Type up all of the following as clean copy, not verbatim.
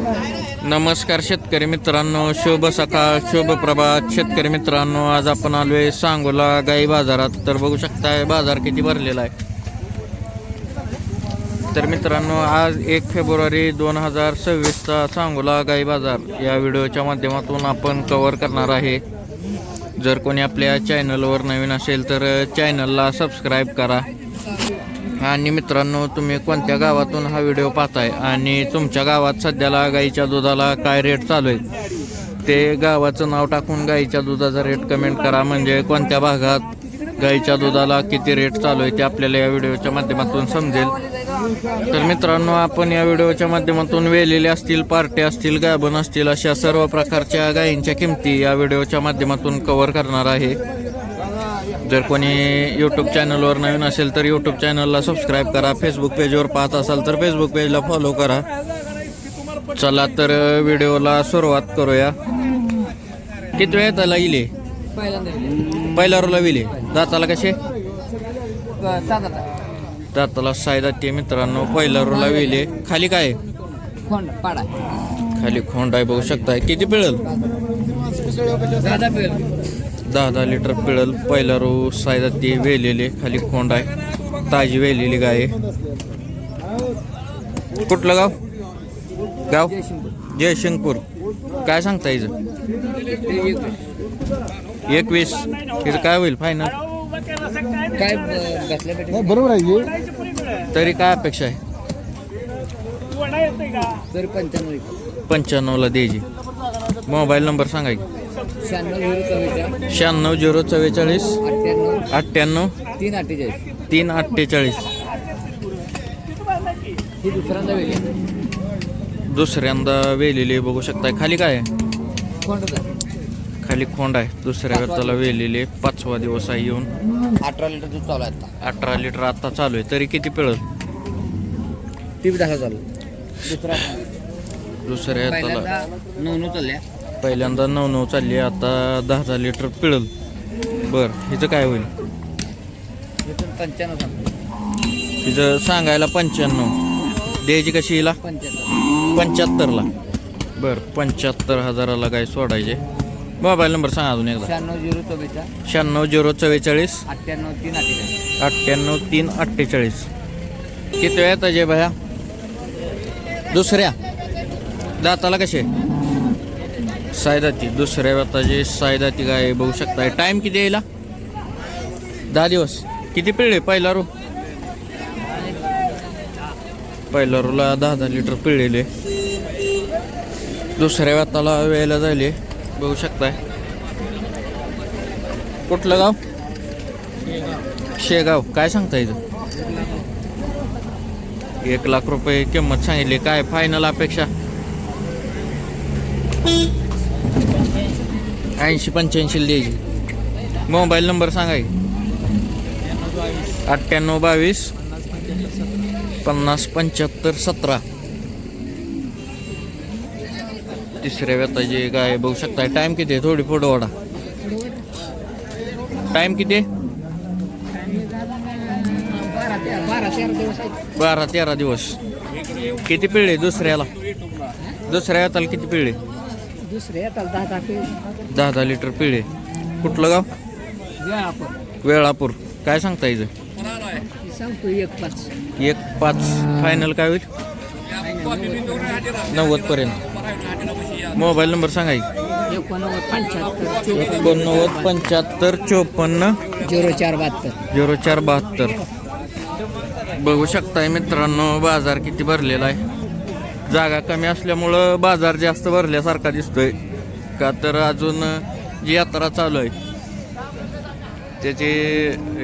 नमस्कार शेतकरी मित्रांनो, शुभ सकाळ, शुभ प्रभात शेतकरी मित्रांनो. आज आपण आलोय सांगोला गाई बाजारात. तर बघू शकताय बाजार किती भरलेला आहे. तर मित्रांनो, आज 1 फेब्रुवारी 2026चा सांगोला गाई बाजार या व्हिडिओच्या माध्यमातून आपण कव्हर करणार आहे. जर कोणी आपल्या चॅनलवर नवीन असेल तर चॅनलला सबस्क्राईब करा. आणि मित्रांनो, तुम्ही कोणत्या गावातून हा व्हिडिओ पाहताय आणि तुमच्या गावात सध्याला गाईच्या दुधाला काय रेट चालू आहे ते गावाचं नाव टाकून गाईच्या दुधाचा रेट कमेंट करा. म्हणजे कोणत्या भागात गाईच्या दुधाला किती रेट चालू आहे ते आपल्याला या व्हिडिओच्या माध्यमातून समजेल. तर मित्रांनो, आपण या व्हिडिओच्या माध्यमातून वेलेले असतील, पार्टे असतील, गाभण असतील अशा सर्व प्रकारच्या गायींच्या किमती या व्हिडिओच्या माध्यमातून कव्हर करणार आहे. जर कोणी यूट्यूब चॅनलवर नवीन असेल तर यूट्यूब चॅनलला सबस्क्राईब करा. फेसबुक पेजवर पाहत असाल तर फेसबुक पेजला फॉलो करा. चला तर व्हिडिओला सुरुवात करूया. किती वेळ त्याला इले पहिला रोला विले दाताला कसे दाताला साय दाते मित्रांनो. पहिला रोला विले खाली काय खाली खोंड आहे बघू शकताय. किती पिळल 10 लिटर पिळल. पहिला रो सायदा ते वेलेले खाली खोंड आहे. ताजी वेलेली गाय. कुठलं गाव जयशिंगपूर. काय सांगता हिचं 21. हिचं काय होईल फायनल बरोबर आहे. तरी काय अपेक्षा आहे 95ला द्यायची. मोबाईल नंबर सांगा की 96 044 98 348. दुसऱ्यांदा वेलेली बघू शकताय. खाली काय आहे खाली खोंड आहे. दुसऱ्या व्यक्ताला वेलेले 5वा दिवस आहे येऊन. 18 लिटर दूध चालू आहे. 18 लिटर आता चालू आहे. तरी किती पिळल दुसऱ्या व्यक्ताला 9 चालल्या. पहिल्यांदा 9 चालली. आता 10 लिटर पिळल. बर, हिचं काय होईल 95 हिचं सांगायला 95. द्यायची कशी हिला 75ला. बर, 75,000ला काय सोडायचे. मोबाईल नंबर सांगा अजून एकदा 96 044 98 348. किती वेळ येतात जे भया दुसऱ्या दाताला कसे सायदाती. दुसऱ्या व्यताची सायदाती गाय बघू शकताय. टाइम किती यायला 10 दिवस. किती पिळले पहिला रो पहिला रोला 10 लिटर पिळलेले. दुसऱ्या व्यताला वेळेला जायले बघू शकताय. कुठलं गाव शेगाव. काय सांगता इथं 1 लाख रुपये किंमत सांगितली. काय फायनल अपेक्षा 80-85 द्यायची. मोबाईल नंबर सांगा 98 22 50 75 17. तिसऱ्या व्यताची गाय बघू शकताय. टाइम किती आहे थोडी पुढं वाढा. टाइम किती 12-13 दिवस. किती पिळले दुसऱ्या व्यताला किती पिळले 10 लिटर पिळे. कुठलं गाव वेळापूर. काय सांगता इथं 1.5. फायनल काय होईल 90 पर्यंत. मोबाईल नंबर सांगा 89 75 54 0472. बघू शकताय मित्रांनो, बाजार किती भरलेला आहे. जागा कमी असल्यामुळं बाजार जास्त भरल्यासारखा दिसतोय. का तर अजून जी यात्रा चालू आहे त्याची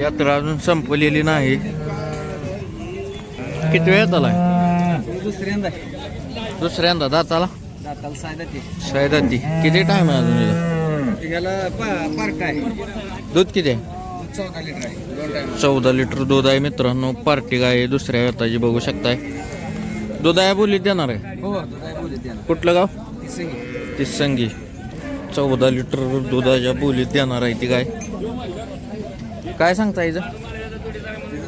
यात्रा अजून संपलेली नाही. किती वेळ आला दुसऱ्यांदा दाताला सायदाती. किती टाइम आहे अजून दूध किती आहे 14 लिटर दूध आहे मित्रांनो. पार्टी गाय दुसऱ्या व्यताची बघू शकताय. दुधाया बोलीत देणार आहे. कुठलं गाव तिसंगी. 14 लिटर दुधाच्या बोलीत देणार आहे ती गाय. काय सांगता हिचं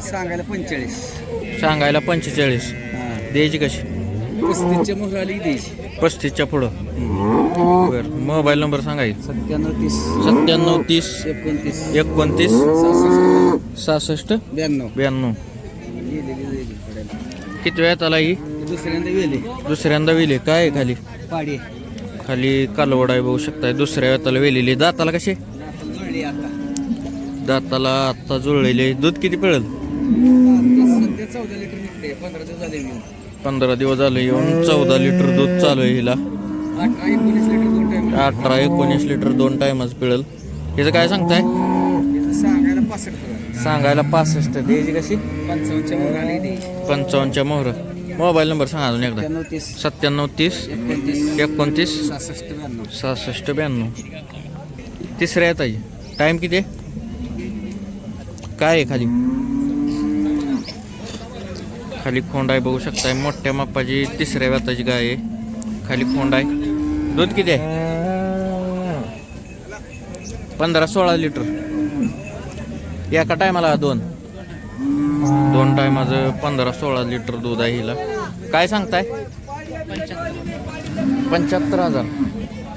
सांगायला 45. सांगायला 45. द्यायची कशी 35च्या मोहर आली की द्यायची. 35च्या पुढं. बरं, मोबाईल नंबर सांगा की. 97 97 30 29 29 66 92. 92. किती वेळात आला ही? दुसऱ्यांदा वेले दुसऱ्यांदा वेली. काय आहे खाली? पाडी खाली कालवड आहे बघू शकताय. दुसऱ्या वेळाला वेलेली. दाताला कसे? जुळली आता. दाताला आत्ता जुळलेले. दूध किती पिळेल? सध्या 14 लिटर निघते. 15 दिवस झाले घेऊन. 15 दिवस झाले येऊन. 14 लिटर दूध चालू आहे हिला. 18-19 लिटर 2 टाइम. 18-19 लिटर 2 टाइमच पिळेल. हिचं काय सांगताय? सांगायला 65. सांगायला 65. द्यायची कशी? 55च्या मोहर आली की द्यायची. 55च्या मोहर. मोबाईल नंबर सांगा अजून एकदा. 97 30 97 30 29 29 66 92. 66 92. तिसऱ्या येत आहे. टाईम किती आहे? काय आहे खाली? खाली खोंड आहे बघू शकताय. मोठ्या मापाची तिसऱ्या व्याताची गाय आहे. खाली खोंड आहे. दूध किती आहे? 15-16 लिटर. एका टायमाला दोन टायमाचं 15-16 लिटर दूध आहे हिला. काय सांगताय? 75,000.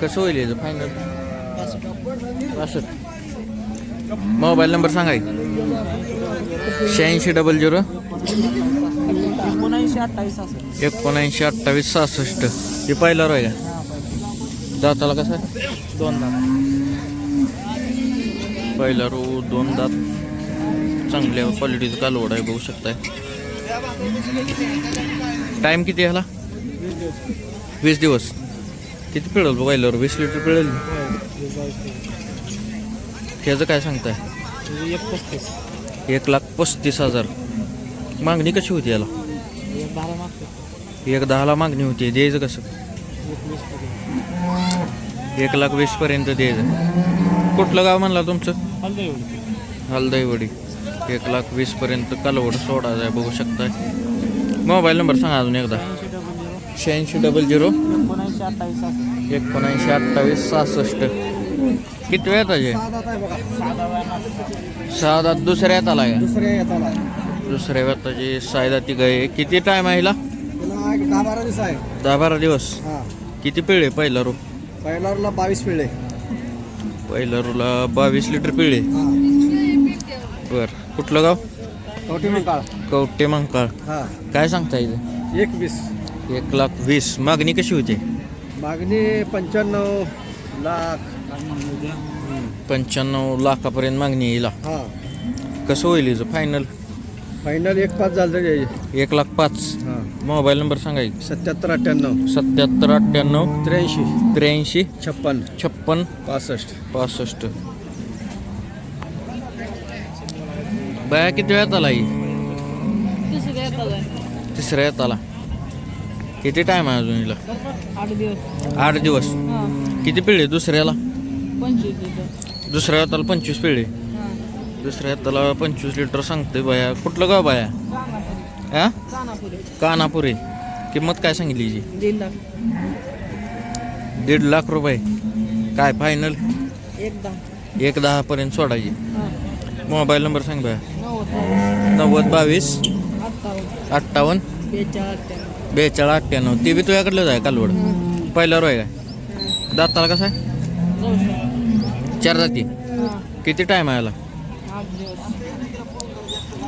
कसं होईल याचं फायनल? 65. मोबाईल नंबर सांगा की. 86 00 79 28 66. हे पहिला रोय का? दाताला कसं आहे? 2 दात. पहिला रो 2 दात. चांगल्या क्वालिटीचं कालवड आहे बघू शकताय. टाईम किती ह्याला? 20 दिवस. किती पिळेल पहिला रो? 20 लिटर पिळेल. ह्याचं काय सांगताय? 1,35,000. मागणी कशी होती याला? 1,10,000 मागणी होती. द्यायचं कसं? 1,20,000 पर्यंत द्यायचं. कुठलं गाव म्हणला तुमचं? हलदईवडी. 1,20,000 पर्यंत कालवड सोडायचं आहे बघू शकताय. मोबाईल नंबर सांगा अजून एकदा. 86 00 79 28 66. किती वेळ आहे? 6 दात. दुसऱ्या येत आला का? दुसऱ्या वेताची 6 दाती गाय. किती टाइम आहे हिला? 10-12 दिवस आहे. 10-12 दिवस. किती पिळे पहिला रो? पहिला रोला 22 पिळे. पहिल्या रोला 22 लिटर पिळे. बर, कुठलं गाव? कवठी मंकाळ. कवटे मंकाळ. काय सांगता येईल? 21. 1,20,000. मागणी कशी होती? मागणी 95 लाख. 95 लाखापर्यंत मागणी येईल. हा. कसं होईल हिचं फायनल? फायनल 1,5 झालं तरी 1,05,000. मोबाईल नंबर सांगा की. 77 98 77 98 83 83 56 56 65. 65. बाया किती वेळात आला ही? तिसऱ्या येत आला. किती टाइम आहे अजून हिला? 8 दिवस. किती पिळे दुसऱ्याला? दुसऱ्या हाताला 25 पिळे. दुसऱ्या हाताला 25 लिटर सांगते बाया. कुठलं गाव बाया? हा, कानापुरी. किंमत काय सांगितली जी? 1,50,000 लाख रुपये. काय फायनल? 1,10,000 पर्यंत सोडायची. मोबाईल नंबर सांग बाया. 90 22 58 42 98. ते बी तुझ्याकडलंच आहे कालवड. पहिला रो आहे काय? दाताला कसा आहे? 4 दाती. किती टाइम आहे याला?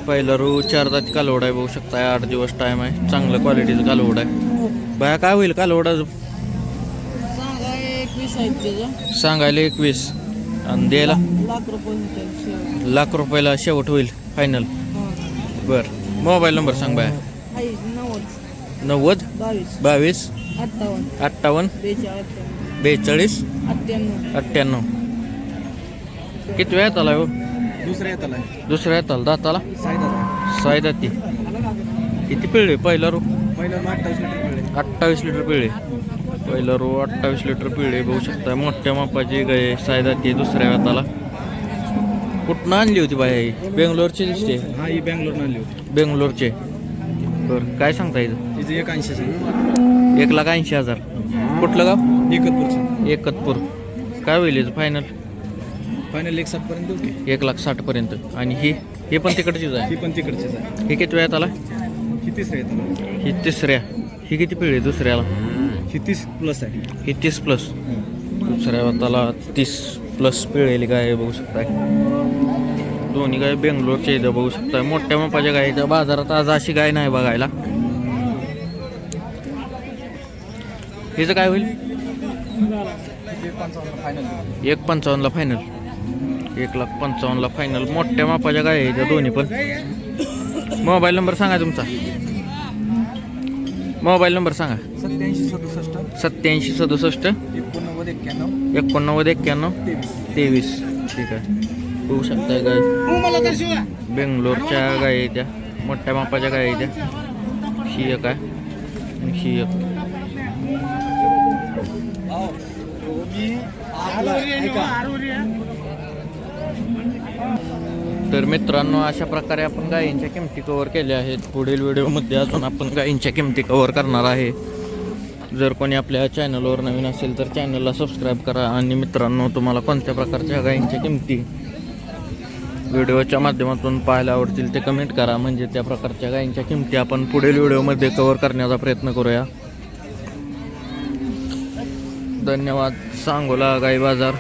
पहिला रो 4 दाती कालवड आहे बघू शकता. 8 दिवस टाइम आहे. चांगलं क्वालिटीचं कालवड आहे. बाया काय होईल कालवडाचं? सांगायला 21 आणि द्यायला ₹1,00,000 शेवट होईल फायनल. बर, मोबाईल नंबर सांग बाया. 90 22 58 42 98. किती वेळात आला हो? दुसऱ्या येत आला. दाताला 6 दाती. किती पिळे पहिला रो? 28 लिटर पिळे. पहिला रो 28 लिटर पिळे बघू शकता. मोठ्या मापाची गाय 6 दाती. दुसऱ्या वेताला. कुठनं आणली होती बाई ही? बेंगलोरची दिसते. हा, ही बेंगलोर आणली होती. बेंगलोरचे. बरं, काय सांगता येईल? तिचं 180. 1,80,000. कुठलं गाव? एकतपूरचं. एकतपूर. काय होईल याचं फायनल? फायनल 1,60 पर्यंत देऊ की? 1,60,000 पर्यंत. आणि ही पण तिकडचीच आहे. ही पण तिकडचीच आहे. ही किती वेळात आला? ही तिसऱ्या येतात. ही तिसऱ्या. ही किती पिढी आहे दुसऱ्याला? ही 30+ आहे. ही 30+. दुसऱ्या वाताला 30+ पिळेली गाय बघू शकताय. दोन्ही गाय बेंगलोरच्या इथं बघू शकताय. मोठ्या मापाच्या गायीच्या बाजारात आज अशी गाय नाही बघायला. हिचं काय होईल? 1,55,000 फायनल. 1,55,000 फायनल. मोठ्या मापाच्या गाय आहे त्या दोन्ही पण. मोबाईल नंबर सांगा तुमचा. मोबाईल नंबर सांगा. 87 67 87 67 89 91 91 23. ठीक आहे. बघू शकताय गाय बेंगलोरच्या गाय आहे त्या. मोठ्या मापाच्या गाय आहे त्या. ही एक आहे आणि ही एक. तर मित्रांनो, अशा प्रकारे आपण गायींच्या किमती कव्हर केल्या आहेत. पुढील व्हिडिओमध्ये अजून आपण गायींच्या किमती कव्हर करणार आहे. जर कोणी आपल्या चॅनलवर नवीन असेल तर चॅनलला सबस्क्राईब करा. आणि मित्रांनो, तुम्हाला कोणत्या प्रकारच्या गायींच्या किमती व्हिडिओच्या माध्यमातून पाहायला आवडतील ते कमेंट करा. म्हणजे त्या प्रकारच्या गायींच्या किमती आपण पुढील व्हिडिओमध्ये कव्हर करण्याचा प्रयत्न करूया. धन्यवाद. सांगोला गाई बाजार.